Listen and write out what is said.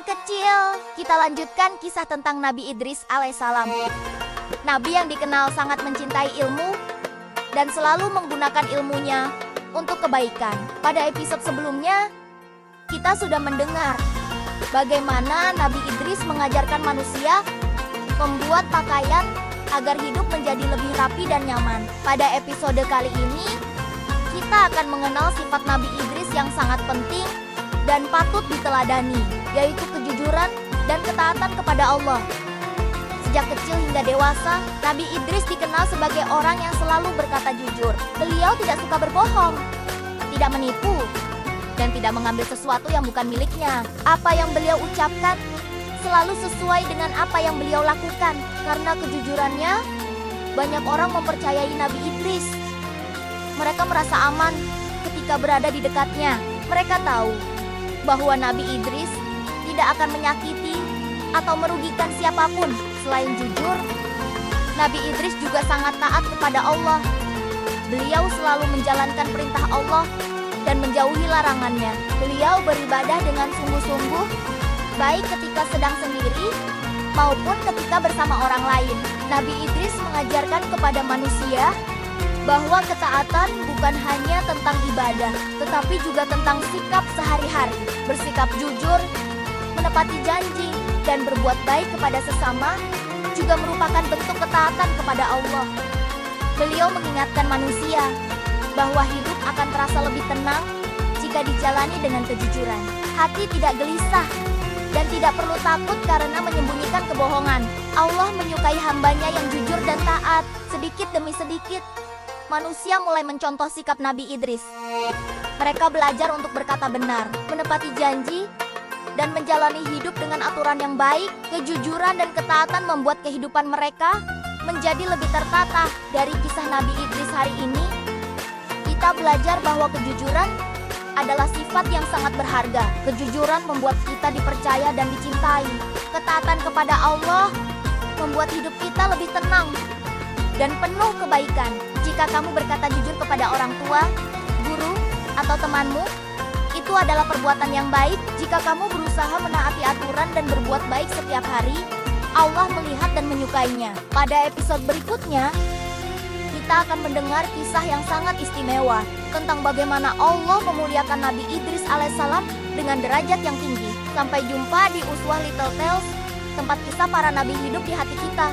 teman kecil, kita lanjutkan kisah tentang Nabi Idris alaihissalam. Nabi yang dikenal sangat mencintai ilmu dan selalu menggunakan ilmunya untuk kebaikan. Pada episode sebelumnya, kita sudah mendengar bagaimana Nabi Idris mengajarkan manusia membuat pakaian agar hidup menjadi lebih rapi dan nyaman. Pada episode kali ini, kita akan mengenal sifat Nabi Idris yang sangat penting dan patut diteladani, yaitu kejujuran dan ketaatan kepada Allah. Sejak kecil hingga dewasa, Nabi Idris dikenal sebagai orang yang selalu berkata jujur. Beliau tidak suka berbohong, tidak menipu, dan tidak mengambil sesuatu yang bukan miliknya. Apa yang beliau ucapkan selalu sesuai dengan apa yang beliau lakukan. Karena kejujurannya, banyak orang mempercayai Nabi Idris. Mereka merasa aman ketika berada di dekatnya. Mereka tahu bahwa Nabi Idris tidak akan menyakiti atau merugikan siapapun. Selain jujur, Nabi Idris juga sangat taat kepada Allah. Beliau selalu menjalankan perintah Allah dan menjauhi larangannya. Beliau beribadah dengan sungguh-sungguh, baik ketika sedang sendiri maupun ketika bersama orang lain. Nabi Idris mengajarkan kepada manusia bahwa ketaatan bukan hanya tentang ibadah, tetapi juga tentang sikap sehari-hari. Bersikap jujur, menepati janji, dan berbuat baik kepada sesama juga merupakan bentuk ketaatan kepada Allah. Beliau mengingatkan manusia bahwa hidup akan terasa lebih tenang jika dijalani dengan kejujuran. Hati tidak gelisah dan tidak perlu takut karena menyembunyikan kebohongan. Allah menyukai hambanya yang jujur dan taat. Sedikit demi sedikit, manusia mulai mencontoh sikap Nabi Idris. Mereka belajar untuk berkata benar, menepati janji, dan menjalani hidup dengan aturan yang baik. Kejujuran dan ketaatan membuat kehidupan mereka menjadi lebih tertata. Dari kisah Nabi Idris hari ini, kita belajar bahwa kejujuran adalah sifat yang sangat berharga. Kejujuran membuat kita dipercaya dan dicintai. Ketaatan kepada Allah membuat hidup kita lebih tenang dan penuh kebaikan. Jika kamu berkata jujur kepada orang tua, guru, atau temanmu, itu adalah perbuatan yang baik. Jika kamu berusaha menaati aturan dan berbuat baik setiap hari, Allah melihat dan menyukainya. Pada episode berikutnya, kita akan mendengar kisah yang sangat istimewa tentang bagaimana Allah memuliakan Nabi Idris alaihissalam dengan derajat yang tinggi. Sampai jumpa di Uswah Little Tales, tempat kisah para nabi hidup di hati kita.